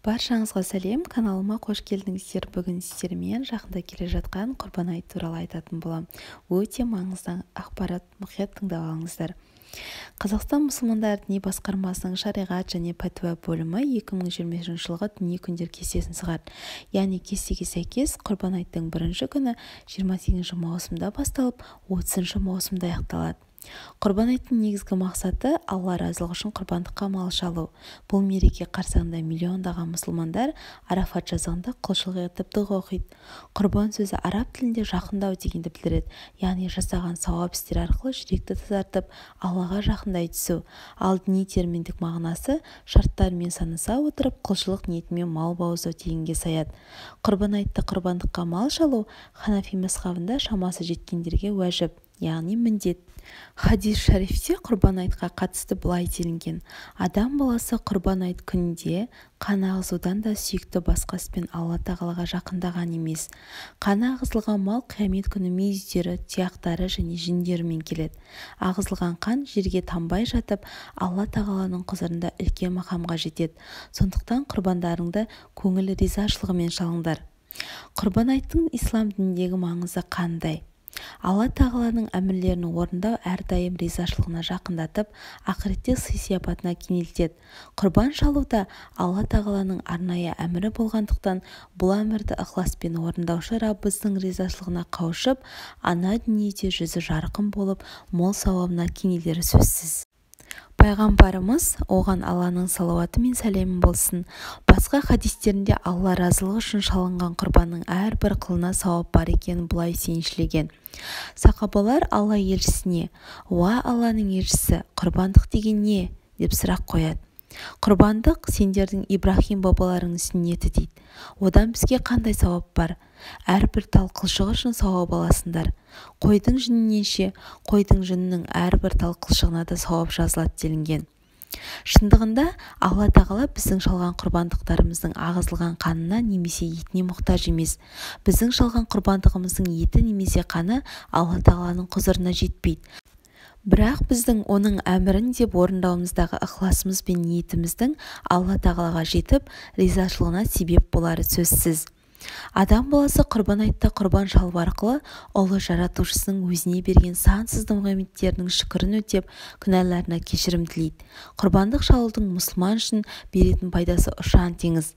Баршаңызға сәлем, каналыма қош келдіңіздер. Бүгін сіздермен жақында келе жатқан Құрбан айт туралы айтатын боламын. Өте маңызды ақпарат, мұқият тыңдап алыңыздар. Қазақстан мұсылмандар діни басқармасының шариғат және пәтуа бөлімі 2023 жылғы діни күндер кестесін шығарды. Яғни кестеге сәйкес Құрбан айттың бірінші күні 28 маусымда басталып, 30 маусымда аяқталады. Құрбан айттың негізгі мақсаты Алла разылығы үшін құрбандыққа мал шалу. Бұл мереке қарсаңында миллиондаған мұсылмандар Арафат жазығында құлшылық етіп дұға оқиды. Құрбан сөзі араб тілінде жақындау дегенді білдіреді. Яғни жасаған сауап істер арқылы жүректі тазартып, Аллаға жақындай түсу. Ал діни терминдік мағынасы шарттарымен санаса отырып, құлшылық ниетімен мал бауыздау дегенге саяды. Құрбан айтты құрбандыққа мал шалу Ханафи мазхабында шамасы жеткендерге уәжіп, яғни міндет. Хадис шарифте Құрбан айтқа қатысты былай делінген: адам баласы Құрбан айт күнінде қан ағызудан да сүйікті басқа іспен Алла тағалаға жақындаған емес. Қан ағызылған мал қиямет күні мүйіздері, тұяқтары және жүндерімен келеді. Ағызылған қан жерге тамбай жатып, Алла тағаланың құзырында үлкен мақамға жетеді. Сондықтан құрбандарыңды көңіл ризашылығымен шалыңдар. Құрбан айттың ислам дініндегі маңызы қандай? Алла тағаланың әмірлерін орындау әрдайым ризашылығына жақындатып, ақыретте сый-сияпатына кенелтеді. Құрбан шалуда Алла тағаланың арнайы әмірі болғандықтан, бұл әмірді ықыласпен орындаушы Раббымыздың ризашылығына қауышып, ана дүниеде жүзі жарқын болып, мол сауабына кенелері сөзсіз. Пайғамбарымыз, оған Алланың салауаты мен сәлемі болсын, басқа хадистерінде Алла разылығы үшін шалынған құрбанның әрбір қылына сауап бар екенін бұлай сеншілеген. Сахабалар Алла елшісіне: «Уа Алланың елшісі, құрбандық деген не?» деп сұрақ қояды. Құрбандық сендердің Ибрахим бабаларыңның сүннеті дейді. Одан бізге қандай сауап бар? Әрбір тал қылшығы үшін сауап аласыңдар. Қойдың жүнінен ше, қойдың жүнінің әрбір тал қылшығына да сауап жазылады делінген. Шындығында Алла тағала біздің шалған құрбандықтарымыздың ағызылған қанына немесе етіне мұқтаж емес. Біздің шалған құрбандығымыздың еті немесе қаны Алла тағаланың құзырына жетпейді. Бірақ біздің оның әмірін деп орындауымыздағы ықыласымыз бен ниетіміздің Алла тағалаға жетіп, ризашылығына себеп болары сөзсіз. Адам баласы құрбан айтта құрбан шалу арқылы ұлы жаратушысының өзіне берген сансыз нығметтерінің шүкірін өтеп, күнәларына кешірім тілейді. Құрбандық шалудың мұсылман үшін беретін пайдасы ұшан теңіз.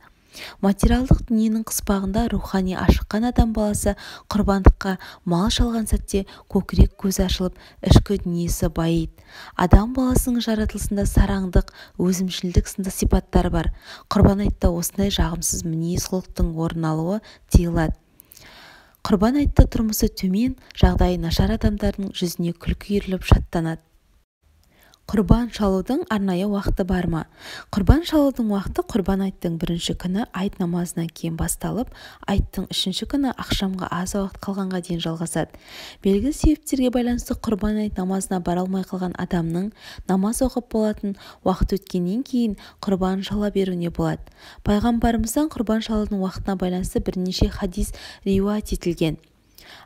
Материалдық дүниенің қыспағында рухани ашыққан адам баласы құрбандыққа мал шалған сәтте көкірек көзі ашылып, ішкі дүниесі байиды. Адам баласының жаратылысында сараңдық, өзімшілдік сынды сипаттар бар. Құрбан айтта осындай жағымсыз мінез-құлықтың орын алуы тыйылады. Құрбан айтта тұрмысы төмен, жағдайы нашар адамдардың жүзіне күлкі үйіріліп шаттанады. Құрбан шалудың арнайы уақыты бар ма? Құрбан шалудың уақыты Құрбан айттың бірінші күні айт намазынан кейін басталып, айттың үшінші күні ақшамға аз уақыт қалғанға дейін жалғасады. Белгілі себептерге байланысты Құрбан айт намазына бара алмай қалған адамның намаз оқып болатын уақыт өткеннен кейін құрбан шала беруіне болады. Пайғамбарымыздан құрбан шалудың уақытына байланысты бірнеше хадис риуаят етілген.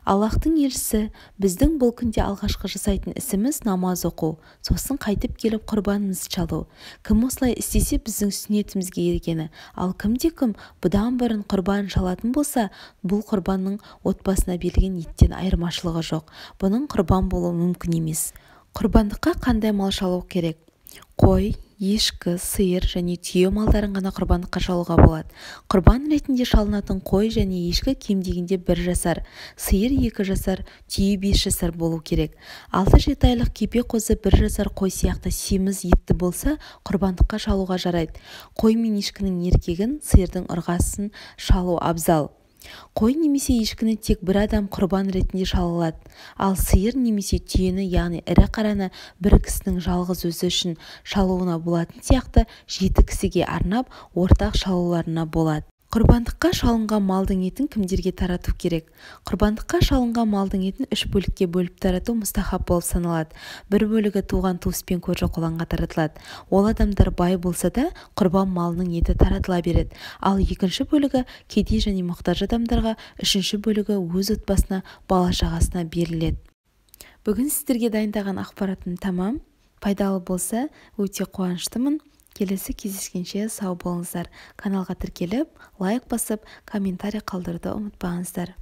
Аллахтың елшісі: біздің бұл күнде алғашқы жасайтын ісіміз намаз оқу, сосын қайтып келіп құрбанымызды шалу. Кім осылай істесе біздің сүннетімізге ергені, ал кімде-кім бұдан бұрын құрбан шалатын болса, бұл құрбанның отбасына берілген еттен айырмашылығы жоқ. Бұның құрбан болуы мүмкін емес. Құрбандыққа қандай мал шалу керек? Қой, ешкі, сиыр және түйе малдарын ғана құрбандыққа шалуға болады. Құрбан ретінде шалынатын қой және ешкі кем дегенде 1 жасар, сиыр 2 жасар, түйе 5 жасар болу керек. 6-7 айлық кепе қозы 1 жасар қой сияқты семіз етті болса, құрбандыққа шалуға жарайды. Қой мен ешкінің еркегін, сиырдың ырғасын шалу абзал. Қой немесе ешкіні тек бір адам құрбан ретінде шалылады, ал сиыр немесе түйені, яғни ірі қараны бір кісінің жалғыз өзі үшін шалуына болатын сияқты 7 кісіге арнап ортақ шалуларына болады. Құрбандыққа шалынған малдың етін кімдерге тарату керек? Құрбандыққа шалынған малдың етін 3 бөлікке бөліп тарату мұстахаб болып саналады. Bir бөлігі туған туыс пен көрші-қолаңға таратылады. Ол адамдар бай болса да, құрбан малының еті таратыла береді. Ал екінші бөлігі кедей және мұқтаж адамдарға, үшінші бөлігі өз отбасына, бала-шағасына беріледі. Бүгін сіздерге дайындаған ақпаратым тамам. Пайдалы болса, өте қуаныштымын. келесі кездескенше сау болыңыздар. Каналға тіркеліп, лайк басып, комментарий қалдыруды ұмытпаңыздар.